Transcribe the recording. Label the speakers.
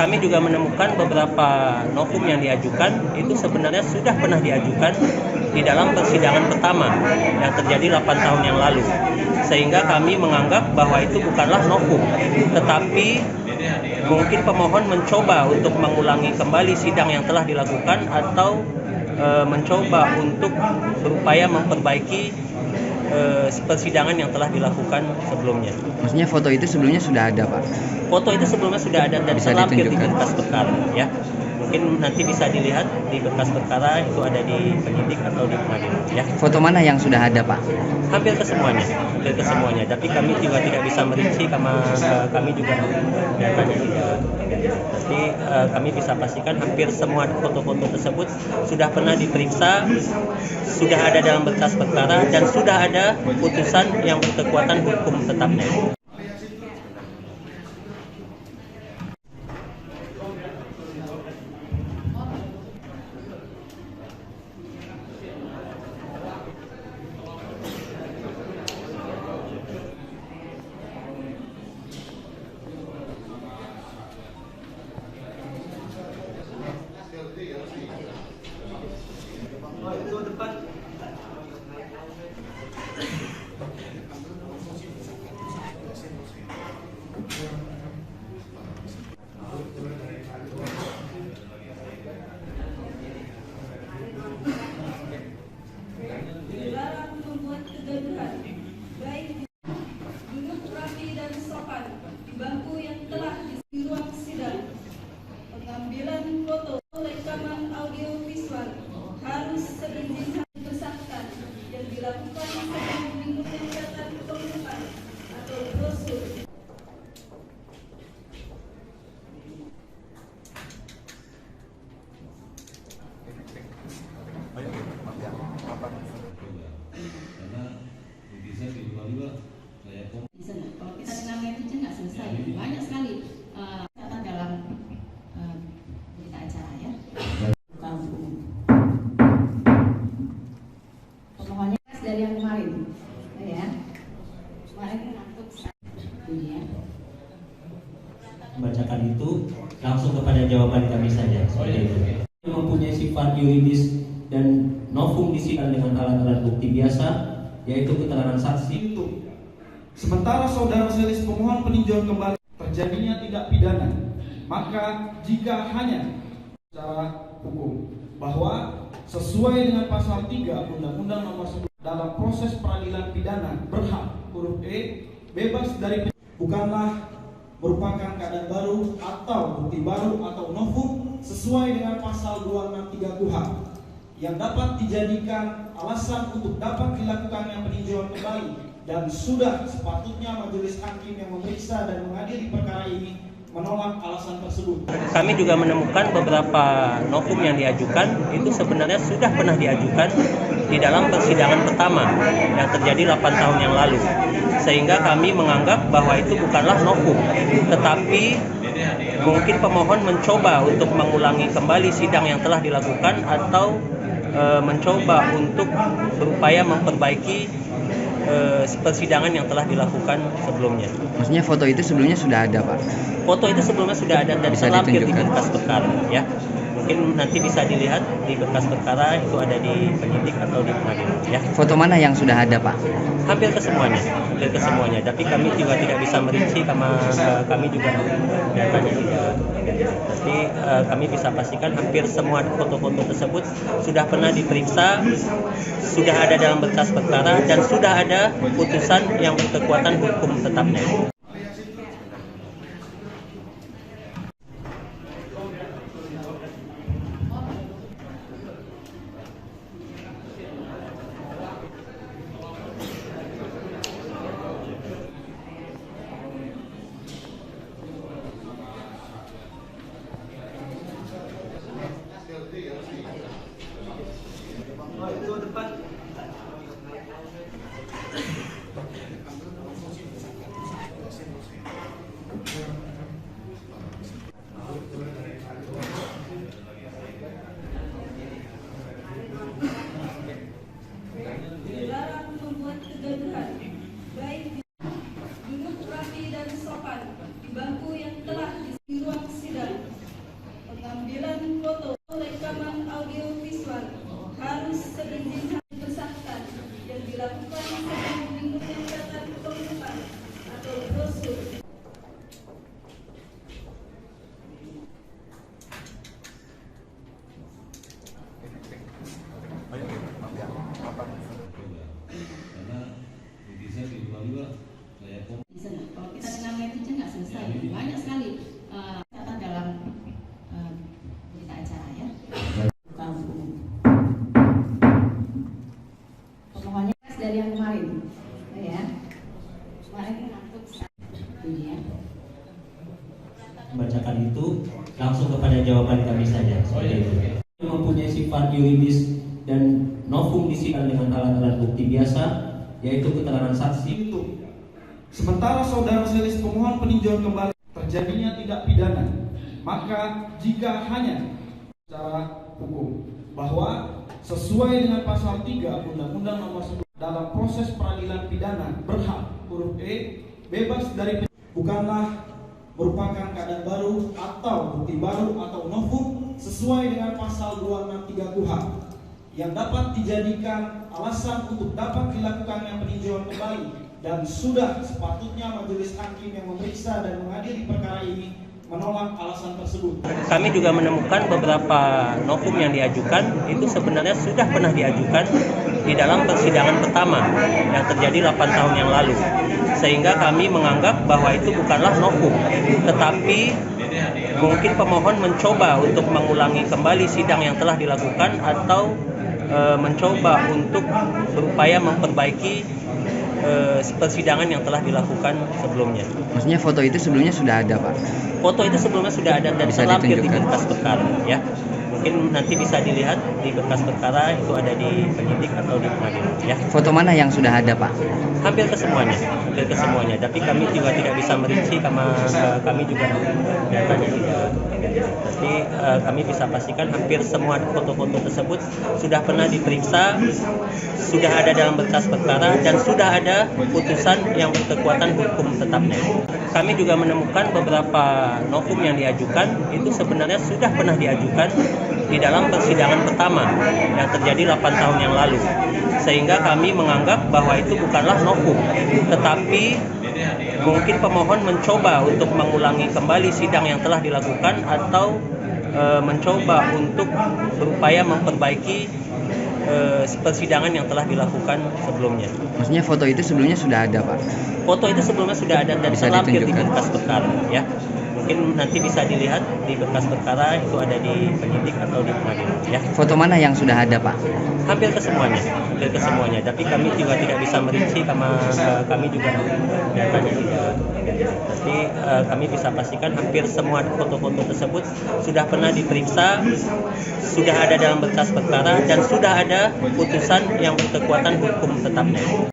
Speaker 1: Kami juga menemukan beberapa novum yang diajukan itu sebenarnya sudah pernah diajukan di dalam persidangan pertama yang terjadi 8 tahun yang lalu. Sehingga kami menganggap bahwa itu bukanlah novum, tetapi mungkin pemohon mencoba untuk mengulangi kembali sidang yang telah dilakukan atau mencoba untuk berupaya memperbaiki persidangan yang telah dilakukan sebelumnya.
Speaker 2: Maksudnya foto itu sebelumnya sudah ada, Pak?
Speaker 1: Foto itu sebelumnya sudah ada dan terlampir di berkas perkara, ya. Mungkin nanti bisa dilihat di berkas perkara itu ada di penyidik atau di pengadilan, ya.
Speaker 2: Foto mana yang sudah ada, Pak?
Speaker 1: Hampir ke semuanya. Tapi kami juga tidak bisa merinci karena kami juga datanya tidak. Tapi kami bisa pastikan hampir semua foto-foto tersebut sudah pernah diperiksa, sudah ada dalam berkas perkara dan sudah ada putusan yang berkekuatan hukum tetapnya.
Speaker 3: Dilarang membuat kegaduhan, baik duduk rapi dan sopan di bangku yang telah di ruang sidang. Pengambilan foto rekaman audio visual harus seizin bersangkutan yang dilakukan sebelum mengikuti catatan pengumuman atau brosur.
Speaker 4: Kalau kita dengan netizen nggak selesai, banyak sekali catatan dalam berita acara ya. Pemohonnya dari yang kemarin, ya. Kemarin kan ngantuk ya.
Speaker 1: Bacakan itu langsung kepada jawaban kami saja, seperti itu. Mempunyai sifat yuridis dan novum disita dengan alat-alat bukti biasa, yaitu keterangan saksi.
Speaker 5: Sementara saudara selis pemohon peninjauan kembali terjadinya tindak pidana, maka jika hanya secara hukum bahwa sesuai dengan pasal 3 Undang-Undang Nomor 11 dalam proses peradilan pidana berhak huruf E bebas dari bukanlah merupakan keadaan baru atau bukti baru atau novum sesuai dengan pasal 263 KUHP yang dapat dijadikan alasan untuk dapat dilakukannya peninjauan kembali, dan sudah sepatutnya majelis hakim yang memeriksa dan mengadili perkara ini menolak alasan tersebut.
Speaker 1: Kami juga menemukan beberapa novum yang diajukan itu sebenarnya sudah pernah diajukan di dalam persidangan pertama yang terjadi 8 tahun yang lalu. Sehingga kami menganggap bahwa itu bukanlah novum, tetapi mungkin pemohon mencoba untuk mengulangi kembali sidang yang telah dilakukan atau mencoba untuk berupaya memperbaiki persidangan yang telah dilakukan sebelumnya.
Speaker 2: Maksudnya foto itu sebelumnya sudah ada, Pak?
Speaker 1: Foto itu sebelumnya sudah ada dan terlampir di berkas perkara, ya. Mungkin nanti bisa dilihat di berkas perkara itu ada di penyidik atau di pengadilan, ya.
Speaker 2: Foto mana yang sudah ada, Pak?
Speaker 1: Hampir ke semuanya. Tapi kami juga tidak bisa merinci karena kami juga datanya tidak. Tapi kami bisa pastikan hampir semua foto-foto tersebut sudah pernah diperiksa, sudah ada dalam berkas perkara dan sudah ada putusan yang berkekuatan hukum tetapnya. itu langsung kepada jawaban kami saja. Seperti itu. Mempunyai sifat yuridis dan novum disiapkan dengan alat-alat bukti biasa, yaitu keterangan saksi.
Speaker 5: Itu. Sementara saudara selis pemohon peninjauan kembali terjadinya tindak pidana, maka jika hanya secara hukum bahwa sesuai dengan pasal 3 Undang-Undang Nomor 11 dalam proses peradilan pidana berhak huruf E bebas dari bukanlah merupakan keadaan baru atau bukti baru atau novum sesuai dengan pasal 263 KUHP yang dapat dijadikan alasan untuk dapat dilakukannya peninjauan kembali, dan sudah sepatutnya majelis hakim yang memeriksa dan mengadili perkara ini menolak alasan tersebut.
Speaker 1: Kami juga menemukan beberapa novum yang diajukan itu sebenarnya sudah pernah diajukan di dalam persidangan pertama yang terjadi 8 tahun yang lalu, sehingga kami menganggap bahwa itu bukanlah novum, tetapi mungkin pemohon mencoba untuk mengulangi kembali sidang yang telah dilakukan atau mencoba untuk berupaya memperbaiki persidangan yang telah dilakukan sebelumnya.
Speaker 2: Maksudnya foto itu sebelumnya sudah ada, Pak?
Speaker 1: Foto itu sebelumnya sudah ada dan
Speaker 2: Bisa
Speaker 1: terlampir di
Speaker 2: ditunjukkan?
Speaker 1: berkas perkara, ya. Mungkin nanti bisa dilihat di berkas perkara, itu ada di penyidik atau di pengadilan, ya.
Speaker 2: Foto mana yang sudah ada, Pak?
Speaker 1: Hampir ke semuanya. Tapi kami juga tidak bisa merinci karena kami juga datanya tidak. Tapi kami bisa pastikan hampir semua foto-foto tersebut sudah pernah diperiksa, sudah ada dalam berkas perkara, dan sudah ada putusan yang berkekuatan hukum tetapnya. Kami juga menemukan beberapa novum yang diajukan itu sebenarnya sudah pernah diajukan di dalam persidangan pertama yang terjadi 8 tahun yang lalu, sehingga kami menganggap bahwa itu bukanlah novum, tetapi mungkin pemohon mencoba untuk mengulangi kembali sidang yang telah dilakukan atau mencoba untuk berupaya memperbaiki persidangan yang telah dilakukan sebelumnya.
Speaker 2: Maksudnya foto itu sebelumnya sudah ada, Pak?
Speaker 1: Foto itu sebelumnya sudah ada dan
Speaker 2: Bisa
Speaker 1: terlampir di
Speaker 2: ditunjukkan?
Speaker 1: berkas perkara, ya. Mungkin nanti bisa dilihat di berkas perkara, itu ada di penyidik atau di pengadilan, ya.
Speaker 2: Foto mana yang sudah ada, Pak?
Speaker 1: Hampir ke semuanya. Tapi kami juga tidak bisa merinci karena kami juga datanya tidak. Tapi kami bisa pastikan hampir semua foto-foto tersebut sudah pernah diperiksa, sudah ada dalam berkas perkara, dan sudah ada putusan yang berkekuatan hukum tetapnya.